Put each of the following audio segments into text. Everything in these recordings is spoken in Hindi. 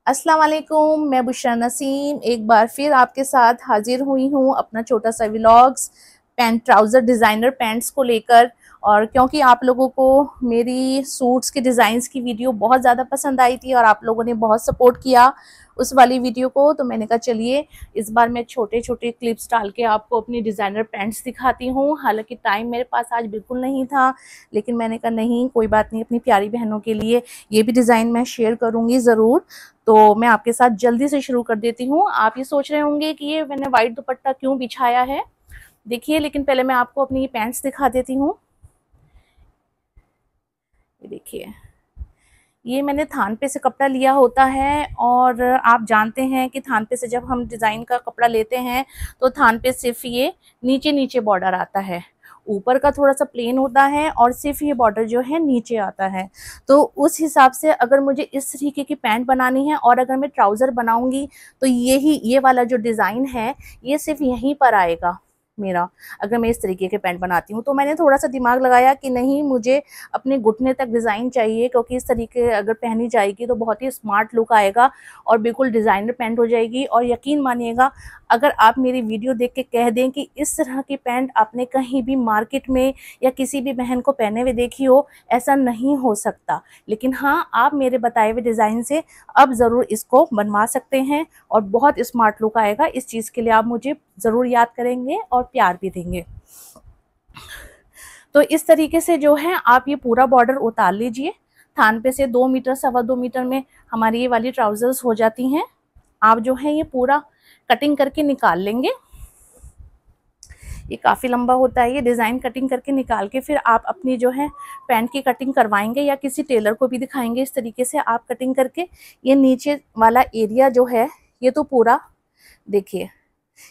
अस्सलाम वालेकुम, मैं बुशरा नसीम एक बार फिर आपके साथ हाजिर हुई हूँ अपना छोटा सा vlogs pant trouser designer pants को लेकर। और क्योंकि आप लोगों को मेरी सूट्स के डिज़ाइंस की वीडियो बहुत ज़्यादा पसंद आई थी और आप लोगों ने बहुत सपोर्ट किया उस वाली वीडियो को, तो मैंने कहा चलिए इस बार मैं छोटे छोटे क्लिप्स डाल के आपको अपनी डिज़ाइनर पैंट्स दिखाती हूँ। हालांकि टाइम मेरे पास आज बिल्कुल नहीं था, लेकिन मैंने कहा नहीं कोई बात नहीं, अपनी प्यारी बहनों के लिए ये भी डिज़ाइन मैं शेयर करूँगी ज़रूर। तो मैं आपके साथ जल्दी से शुरू कर देती हूँ। आप ये सोच रहे होंगे कि ये मैंने वाइट दुपट्टा क्यों बिछाया है, देखिए, लेकिन पहले मैं आपको अपनी ये पैंट्स दिखा देती हूँ। ये देखिए, ये मैंने थान पे से कपड़ा लिया होता है और आप जानते हैं कि थान पे से जब हम डिज़ाइन का कपड़ा लेते हैं तो थान पे सिर्फ ये नीचे नीचे बॉर्डर आता है, ऊपर का थोड़ा सा प्लेन होता है और सिर्फ ये बॉर्डर जो है नीचे आता है। तो उस हिसाब से अगर मुझे इस तरीके की पैंट बनानी है और अगर मैं ट्राउज़र बनाऊंगी तो ये वाला जो डिज़ाइन है ये सिर्फ यहीं पर आएगा मेरा, अगर मैं इस तरीके के पैंट बनाती हूँ। तो मैंने थोड़ा सा दिमाग लगाया कि नहीं, मुझे अपने घुटने तक डिज़ाइन चाहिए, क्योंकि इस तरीके अगर पहनी जाएगी तो बहुत ही स्मार्ट लुक आएगा और बिल्कुल डिज़ाइनर पैंट हो जाएगी। और यकीन मानिएगा, अगर आप मेरी वीडियो देख के कह दें कि इस तरह की पैंट आपने कहीं भी मार्केट में या किसी भी बहन को पहने हुए देखी हो, ऐसा नहीं हो सकता। लेकिन हाँ, आप मेरे बताए हुए डिज़ाइन से अब ज़रूर इसको बनवा सकते हैं और बहुत स्मार्ट लुक आएगा। इस चीज़ के लिए आप मुझे ज़रूर याद करेंगे और प्यार भी देंगे। तो इस तरीके से जो है आप ये पूरा बॉर्डर उतार लीजिए। थान पे से 2 मीटर सवा 2 मीटर में हमारी ये वाली ट्राउज़र्स हो जाती हैं। आप जो है ये पूरा कटिंग करके निकाल लेंगे। ये काफ़ी लंबा होता है, ये डिज़ाइन कटिंग करके निकाल के फिर आप अपनी जो है पैंट की कटिंग करवाएंगे या किसी टेलर को भी दिखाएंगे। इस तरीके से आप कटिंग करके ये नीचे वाला एरिया जो है ये तो पूरा देखिए,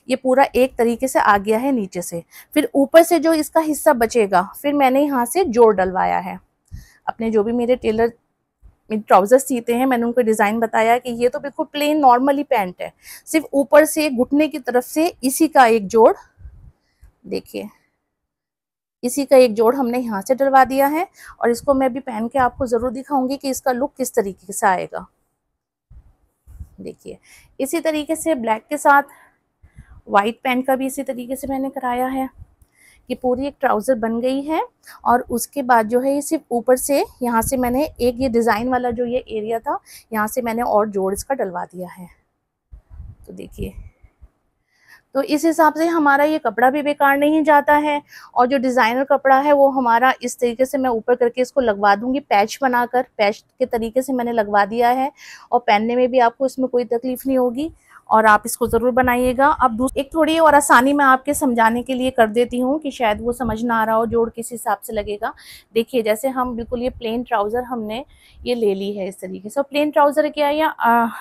ये पूरा एक तरीके से आ गया है नीचे से। फिर ऊपर से जो इसका हिस्सा बचेगा फिर मैंने यहाँ से जोड़ डलवाया है। अपने जो भी मेरे टेलर ट्राउज़र सीते हैं मैंने उनको डिज़ाइन बताया कि ये तो बिल्कुल प्लेन नॉर्मली पैंट है, सिर्फ ऊपर से घुटने की तरफ से इसी का एक जोड़, देखिए इसी का एक जोड़ हमने यहाँ से डलवा दिया है। और इसको मैं भी पहन के आपको ज़रूर दिखाऊंगी कि इसका लुक किस तरीके से आएगा। देखिए, इसी तरीके से ब्लैक के साथ वाइट पैंट का भी इसी तरीके से मैंने कराया है कि पूरी एक ट्राउज़र बन गई है। और उसके बाद जो है ये सिर्फ ऊपर से यहाँ से मैंने एक ये डिज़ाइन वाला जो ये एरिया था यहाँ से मैंने और जोड़ इसका डलवा दिया है। तो देखिए, तो इस हिसाब से हमारा ये कपड़ा भी बेकार नहीं जाता है। और जो डिज़ाइनर कपड़ा है वो हमारा इस तरीके से मैं ऊपर करके इसको लगवा दूंगी, पैच बनाकर पैच के तरीके से मैंने लगवा दिया है और पहनने में भी आपको इसमें कोई तकलीफ नहीं होगी। और आप इसको ज़रूर बनाइएगा। अब एक थोड़ी और आसानी मैं आपके समझाने के लिए कर देती हूँ कि शायद वो समझ ना आ रहा हो जोड़ किस हिसाब से लगेगा। देखिए, जैसे हम बिल्कुल ये प्लेन ट्राउज़र हमने ये ले ली है इस तरीके से। प्लेन ट्राउज़र क्या है, या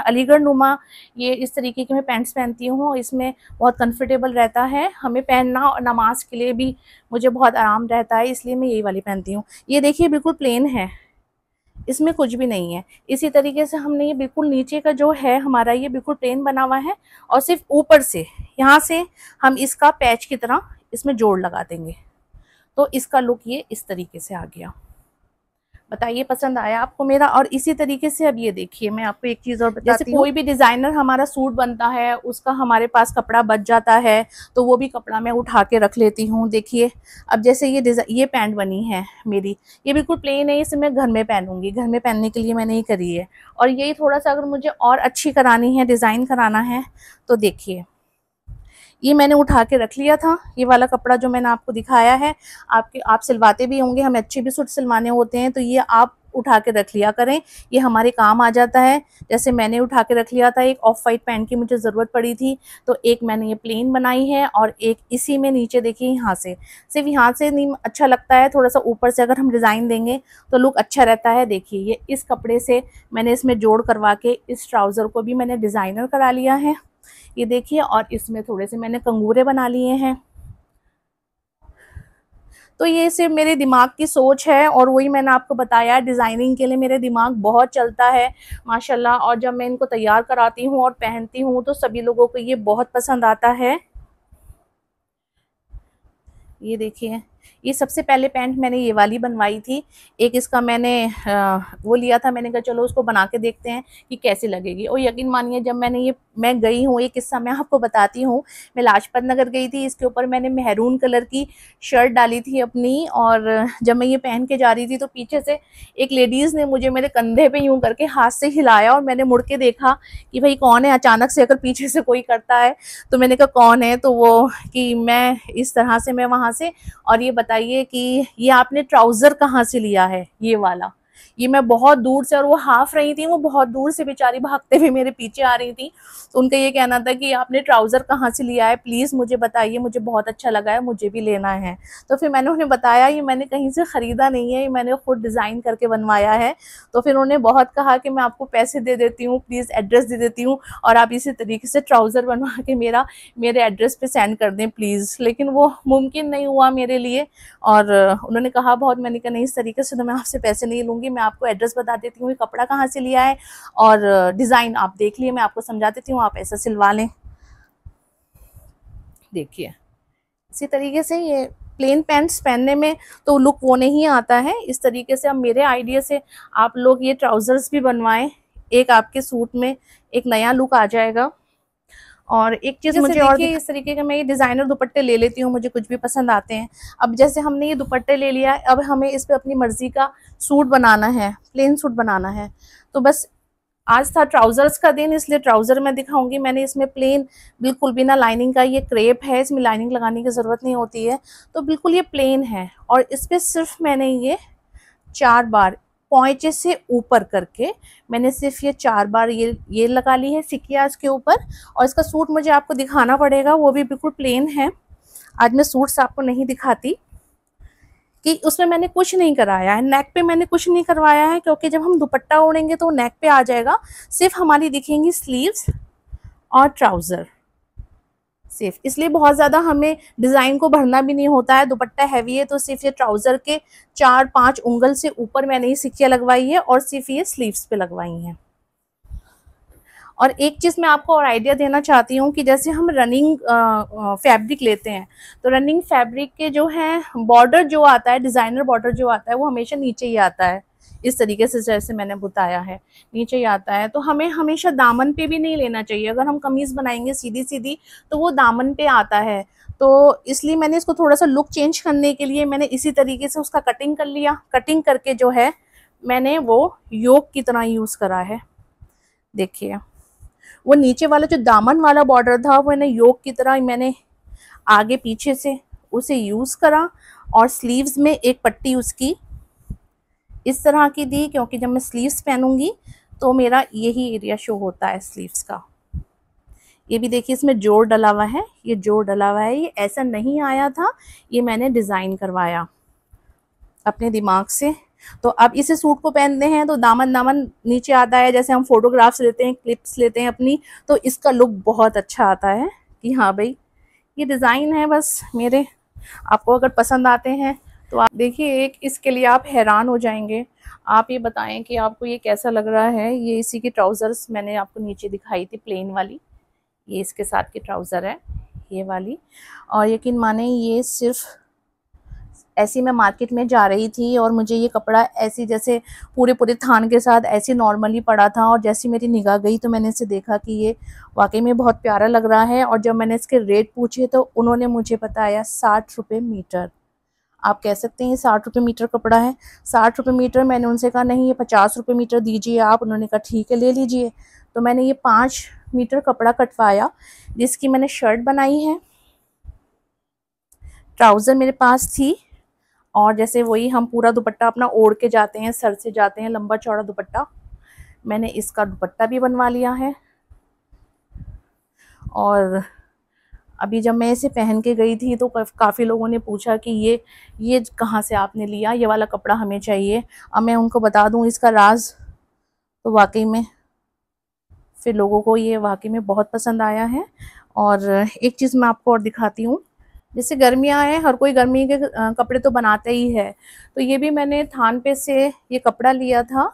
अलीगढ़ नुमा ये इस तरीके की मैं पैंट्स पहनती हूँ, इसमें बहुत कंफर्टेबल रहता है हमें पहनना और नमाज के लिए भी मुझे बहुत आराम रहता है, इसलिए मैं यही वाली पहनती हूँ। ये देखिए बिल्कुल प्लेन है, इसमें कुछ भी नहीं है। इसी तरीके से हमने ये बिल्कुल नीचे का जो है हमारा ये बिल्कुल प्लेन बना हुआ है और सिर्फ ऊपर से यहाँ से हम इसका पैच की तरह इसमें जोड़ लगा देंगे। तो इसका लुक ये इस तरीके से आ गया। बताइए पसंद आया आपको मेरा। और इसी तरीके से अब ये देखिए, मैं आपको एक चीज़ और बताती हूँ। जैसे कोई भी डिज़ाइनर हमारा सूट बनता है उसका हमारे पास कपड़ा बच जाता है तो वो भी कपड़ा मैं उठा के रख लेती हूँ। देखिए, अब जैसे ये पैंट बनी है मेरी, ये बिल्कुल प्लेन है, इसे मैं घर में पहनूंगी, घर में पहनने के लिए मैंने ये करी है। और यही थोड़ा सा अगर मुझे और अच्छी करानी है, डिज़ाइन कराना है, तो देखिए ये मैंने उठा के रख लिया था। ये वाला कपड़ा जो मैंने आपको दिखाया है, आप सिलवाते भी होंगे, हमें अच्छे भी सूट सिलवाने होते हैं, तो ये आप उठा के रख लिया करें, ये हमारे काम आ जाता है। जैसे मैंने उठा के रख लिया था, एक ऑफ वाइट पैंट की मुझे ज़रूरत पड़ी थी तो एक मैंने ये प्लेन बनाई है और एक इसी में नीचे देखिए यहाँ से, सिर्फ यहाँ से नहीं अच्छा लगता है, थोड़ा सा ऊपर से अगर हम डिज़ाइन देंगे तो लुक अच्छा रहता है। देखिए, ये इस कपड़े से मैंने इसमें जोड़ करवा के इस ट्राउज़र को भी मैंने डिज़ाइनर करा लिया है, ये देखिए। और इसमें थोड़े से मैंने कंगूरे बना लिए हैं। तो ये सिर्फ मेरे दिमाग की सोच है और वही मैंने आपको बताया, डिज़ाइनिंग के लिए मेरे दिमाग बहुत चलता है माशाल्लाह। और जब मैं इनको तैयार कराती हूँ और पहनती हूँ तो सभी लोगों को ये बहुत पसंद आता है। ये देखिए, ये सबसे पहले पैंट मैंने ये वाली बनवाई थी। एक इसका मैंने वो लिया था, मैंने कहा चलो उसको बना के देखते हैं कि कैसी लगेगी। और यकीन मानिए जब मैं गई हूँ, एक किस्सा मैं आपको बताती हूँ। मैं लाजपत नगर गई थी, इसके ऊपर मैंने मेहरून कलर की शर्ट डाली थी अपनी, और जब मैं ये पहन के जा रही थी तो पीछे से एक लेडीज़ ने मुझे मेरे कंधे पे यूँ करके हाथ से हिलाया, और मैंने मुड़ के देखा कि भाई कौन है। अचानक से अगर पीछे से कोई करता है तो मैंने कहा कौन है, तो वो कि मैं इस तरह से मैं वहाँ से। और ये बताइए कि ये आपने ट्राउज़र कहाँ से लिया है ये वाला। ये मैं बहुत दूर से, और वो हाफ रही थी, वो बहुत दूर से बेचारी भागते हुए मेरे पीछे आ रही थी। तो उनका ये कहना था कि आपने ट्राउज़र कहाँ से लिया है, प्लीज़ मुझे बताइए, मुझे बहुत अच्छा लगा है, मुझे भी लेना है। तो फिर मैंने उन्हें बताया ये मैंने कहीं से ख़रीदा नहीं है, ये मैंने खुद डिज़ाइन करके बनवाया है। तो फिर उन्होंने बहुत कहा कि मैं आपको पैसे दे देती हूँ, प्लीज़ एड्रेस दे देती हूँ, और आप इसी तरीके से ट्राउज़र बनवा के मेरे एड्रेस पे सेंड कर दें प्लीज़। लेकिन वो मुमकिन नहीं हुआ मेरे लिए, और उन्होंने कहा बहुत, मैंने कहा नहीं, इस तरीके से तो मैं आपसे पैसे नहीं लूँगी, मैं आपको एड्रेस बता देती हूँ, ये कपड़ा कहाँ से लिया है और डिज़ाइन आप देख लिए, मैं आपको समझा देती हूँ, आप ऐसा सिलवा लें। देखिए इसी तरीके से ये प्लेन पैंट्स पहनने में तो लुक वो नहीं आता है। इस तरीके से अब मेरे आइडिया से आप लोग ये ट्राउज़र्स भी बनवाएं, एक आपके सूट में एक नया लुक आ जाएगा। और एक चीज़ मुझे और इस तरीके के मैं ये डिज़ाइनर दुपट्टे ले लेती हूँ, मुझे कुछ भी पसंद आते हैं। अब जैसे हमने ये दुपट्टे ले लिया, अब हमें इस पे अपनी मर्ज़ी का सूट बनाना है, प्लेन सूट बनाना है। तो बस आज था ट्राउज़र्स का दिन, इसलिए ट्राउज़र मैं दिखाऊंगी। मैंने इसमें प्लेन बिल्कुल बिना लाइनिंग का, ये क्रेप है, इसमें लाइनिंग लगाने की ज़रूरत नहीं होती है, तो बिल्कुल ये प्लेन है। और इस पर सिर्फ मैंने ये 4 बार पौंचे से ऊपर करके मैंने सिर्फ ये 4 बार ये लगा ली है सिकिया इसके ऊपर। और इसका सूट मुझे आपको दिखाना पड़ेगा, वो भी बिल्कुल प्लेन है। आज मैं सूट्स आपको नहीं दिखाती कि उसमें मैंने कुछ नहीं कराया है, नेक पे मैंने कुछ नहीं करवाया है, क्योंकि जब हम दुपट्टा ओढ़ेंगे तो नेक पे आ जाएगा। सिर्फ हमारी दिखेंगी स्लीव्स और ट्राउज़र सिर्फ, इसलिए बहुत ज़्यादा हमें डिज़ाइन को भरना भी नहीं होता है। दुपट्टा हैवी है तो सिर्फ ये ट्राउज़र के 4-5 उंगल से ऊपर मैंने ये सिक्कियाँ लगवाई है, और सिर्फ ये स्लीव्स पे लगवाई हैं। और एक चीज़ मैं आपको और आइडिया देना चाहती हूँ कि जैसे हम रनिंग फैब्रिक लेते हैं, तो रनिंग फैब्रिक के जो है बॉर्डर जो आता है, डिज़ाइनर बॉर्डर जो आता है, वो हमेशा नीचे ही आता है। इस तरीके से जैसे मैंने बताया है, नीचे ही आता है। तो हमें हमेशा दामन पे भी नहीं लेना चाहिए। अगर हम कमीज़ बनाएंगे सीधी सीधी तो वो दामन पे आता है। तो इसलिए मैंने इसको थोड़ा सा लुक चेंज करने के लिए मैंने इसी तरीके से उसका कटिंग कर लिया। कटिंग करके जो है मैंने वो योक की तरह यूज़ करा है। देखिए वो नीचे वाला जो दामन वाला बॉर्डर था वो मैंने योक की तरह मैंने आगे पीछे से उसे यूज़ करा, और स्लीव्स में एक पट्टी उसकी इस तरह की दी, क्योंकि जब मैं स्लीव्स पहनूंगी तो मेरा यही एरिया शो होता है स्लीव्स का। ये भी देखिए इसमें जोड़ डला हुआ है, ये जोड़ डला हुआ है, ये ऐसा नहीं आया था, ये मैंने डिज़ाइन करवाया अपने दिमाग से। तो अब इसे सूट को पहनते हैं तो दामन नीचे आता है, जैसे हम फोटोग्राफ्स लेते हैं, क्लिप्स लेते हैं अपनी, तो इसका लुक बहुत अच्छा आता है कि हाँ भाई ये डिज़ाइन है बस मेरे। आपको अगर पसंद आते हैं तो आप देखिए, एक इसके लिए आप हैरान हो जाएंगे। आप ये बताएं कि आपको ये कैसा लग रहा है। ये इसी की ट्राउज़र्स मैंने आपको नीचे दिखाई थी प्लेन वाली, ये इसके साथ की ट्राउज़र है ये वाली। और यकीन माने ये सिर्फ ऐसी मैं मार्केट में जा रही थी और मुझे ये कपड़ा ऐसी जैसे पूरे थान के साथ ऐसे नॉर्मली पड़ा था, और जैसी मेरी निगाह गई तो मैंने इसे देखा कि ये वाकई में बहुत प्यारा लग रहा है। और जब मैंने इसके रेट पूछे तो उन्होंने मुझे बताया 60 रुपये मीटर। आप कह सकते हैं 60 रुपये मीटर कपड़ा है, 60 रुपये मीटर। मैंने उनसे कहा नहीं ये 50 रुपये मीटर दीजिए आप। उन्होंने कहा ठीक है ले लीजिए। तो मैंने ये 5 मीटर कपड़ा कटवाया, जिसकी मैंने शर्ट बनाई है, ट्राउज़र मेरे पास थी, और जैसे वही हम पूरा दुपट्टा अपना ओढ़ के जाते हैं, सर से जाते हैं, लंबा चौड़ा दुपट्टा, मैंने इसका दुपट्टा भी बनवा लिया है। और अभी जब मैं इसे पहन के गई थी तो काफ़ी लोगों ने पूछा कि ये कहाँ से आपने लिया, ये वाला कपड़ा हमें चाहिए। अब मैं उनको बता दूँ इसका राज, तो वाकई में फिर लोगों को ये वाकई में बहुत पसंद आया है। और एक चीज़ मैं आपको और दिखाती हूँ, जैसे गर्मियाँ हैं, हर कोई गर्मी के कपड़े तो बनाते ही है। तो ये भी मैंने थान पे से ये कपड़ा लिया था,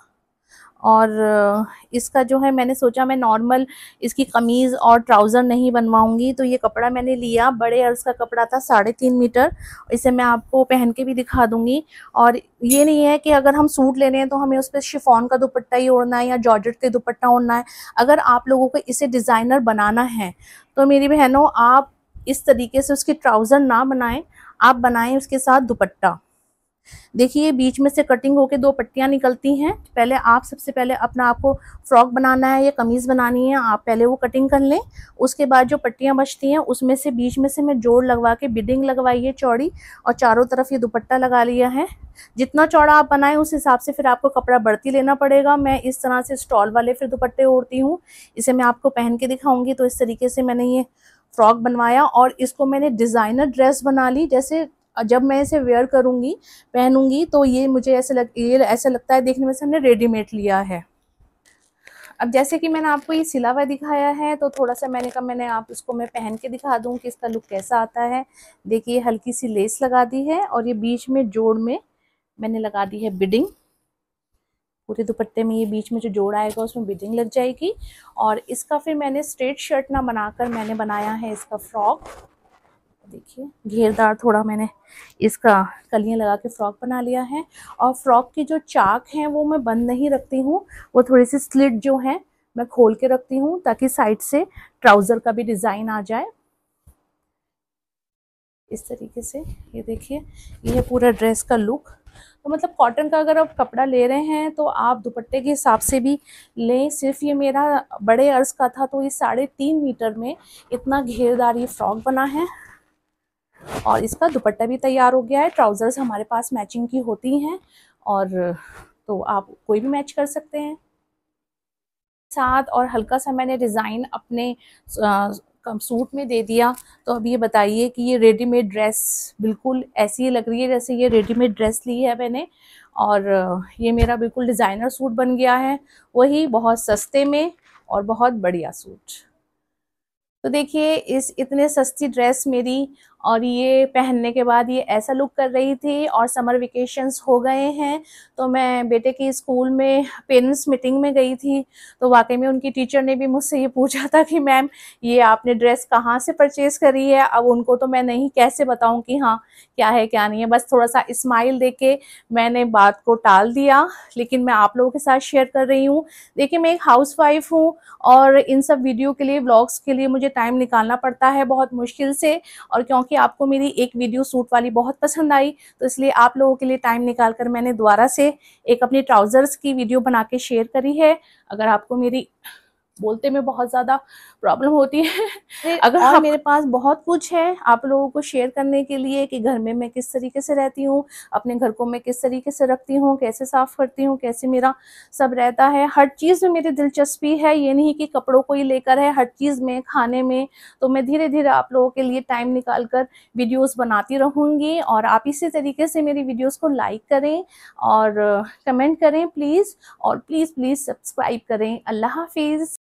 और इसका जो है मैंने सोचा मैं नॉर्मल इसकी कमीज़ और ट्राउज़र नहीं बनवाऊंगी, तो ये कपड़ा मैंने लिया, बड़े अर्ज का कपड़ा था 3.5 मीटर। इसे मैं आपको पहन के भी दिखा दूंगी। और ये नहीं है कि अगर हम सूट ले रहे हैं तो हमें उस पर शिफॉन का दुपट्टा ही ओढ़ना है या जॉर्जेट का दुपट्टा ओढ़ना है। अगर आप लोगों को इसे डिज़ाइनर बनाना है तो मेरी बहनों, आप इस तरीके से उसकी ट्राउज़र ना बनाएं, आप बनाएं उसके साथ दुपट्टा। देखिए बीच में से कटिंग होके 2 पट्टियां निकलती हैं। पहले आप सबसे पहले अपना आपको फ्रॉक बनाना है या कमीज बनानी है, आप पहले वो कटिंग कर लें। उसके बाद जो पट्टियां बचती हैं उसमें से बीच में से मैं जोड़ लगवा के बिडिंग लगवाई है चौड़ी, और चारों तरफ ये दुपट्टा लगा लिया है। जितना चौड़ा आप बनाएं उस हिसाब से फिर आपको कपड़ा बढ़ती लेना पड़ेगा। मैं इस तरह से स्टॉल वाले फिर दुपट्टे ओढ़ती हूँ। इसे मैं आपको पहन के दिखाऊंगी। तो इस तरीके से मैंने ये फ्रॉक बनवाया और इसको मैंने डिज़ाइनर ड्रेस बना ली। जैसे जब मैं इसे वेयर करूंगी, पहनूंगी, तो ये मुझे ऐसे लगता है देखने में से हमने रेडीमेड लिया है। अब जैसे कि मैंने आपको ये सिला हुआ दिखाया है, तो थोड़ा सा मैंने कहा मैंने आप इसको मैं पहन के दिखा दूं कि इसका लुक कैसा आता है। देखिए हल्की सी लेस लगा दी है और ये बीच में जोड़ में मैंने लगा दी है बिडिंग। पूरे दुपट्टे में ये बीच में जो जोड़ आएगा उसमें बिडिंग लग जाएगी। और इसका फिर मैंने स्ट्रेट शर्ट ना बनाकर मैंने बनाया है इसका फ्रॉक। देखिए घेरदार थोड़ा मैंने इसका कलियां लगा के फ्रॉक बना लिया है। और फ्रॉक की जो चाक हैं वो मैं बंद नहीं रखती हूँ, वो थोड़ी सी स्लिट जो है मैं खोल के रखती हूँ ताकि साइड से ट्राउज़र का भी डिज़ाइन आ जाए इस तरीके से। ये देखिए ये है पूरा ड्रेस का लुक। तो मतलब कॉटन का अगर आप कपड़ा ले रहे हैं तो आप दुपट्टे के हिसाब से भी लें। सिर्फ ये मेरा बड़े अर्ज का था तो ये 3.5 मीटर में इतना घेरदार ये फ्रॉक बना है। और इसका दुपट्टा भी तैयार हो गया है। ट्राउजर्स हमारे पास मैचिंग की होती हैं और तो आप कोई भी मैच कर सकते हैं साथ। और हल्का सा मैंने डिज़ाइन अपने सूट में दे दिया। तो अब ये बताइए कि ये रेडीमेड ड्रेस बिल्कुल ऐसी ही लग रही है जैसे ये रेडीमेड ड्रेस ली है मैंने। और ये मेरा बिल्कुल डिज़ाइनर सूट बन गया है, वही बहुत सस्ते में और बहुत बढ़िया सूट। तो देखिए इस इतने सस्ती ड्रेस मेरी, और ये पहनने के बाद ये ऐसा लुक कर रही थी। और समर वेकेशंस हो गए हैं तो मैं बेटे की स्कूल में पेरेंट्स मीटिंग में गई थी। तो वाकई में उनकी टीचर ने भी मुझसे ये पूछा था कि मैम ये आपने ड्रेस कहाँ से परचेज़ करी है। अब उनको तो मैं नहीं कैसे बताऊँ कि हाँ क्या है क्या नहीं है, बस थोड़ा सा स्माइल दे के मैंने बात को टाल दिया। लेकिन मैं आप लोगों के साथ शेयर कर रही हूँ। देखिए मैं एक हाउसवाइफ हूँ और इन सब वीडियो के लिए, ब्लॉग्स के लिए मुझे टाइम निकालना पड़ता है बहुत मुश्किल से। और क्योंकि आपको मेरी एक वीडियो सूट वाली बहुत पसंद आई तो इसलिए आप लोगों के लिए टाइम निकाल कर मैंने दोबारा से एक अपनी ट्राउजर्स की वीडियो बना के शेयर करी है। अगर आपको मेरी बोलते में बहुत ज़्यादा प्रॉब्लम होती है अगर और मेरे पास बहुत कुछ है आप लोगों को शेयर करने के लिए कि घर में मैं किस तरीके से रहती हूँ, अपने घर को मैं किस तरीके से रखती हूँ, कैसे साफ़ करती हूँ, कैसे मेरा सब रहता है। हर चीज़ में मेरी दिलचस्पी है, ये नहीं कि कपड़ों को ही लेकर है, हर चीज़ में, खाने में। तो मैं धीरे धीरे आप लोगों के लिए टाइम निकाल कर वीडियोज़ बनाती रहूँगी। और आप इसी तरीके से मेरी वीडियोज़ को लाइक करें और कमेंट करें प्लीज़, और प्लीज़ सब्सक्राइब करें। अल्लाह हाफिज़।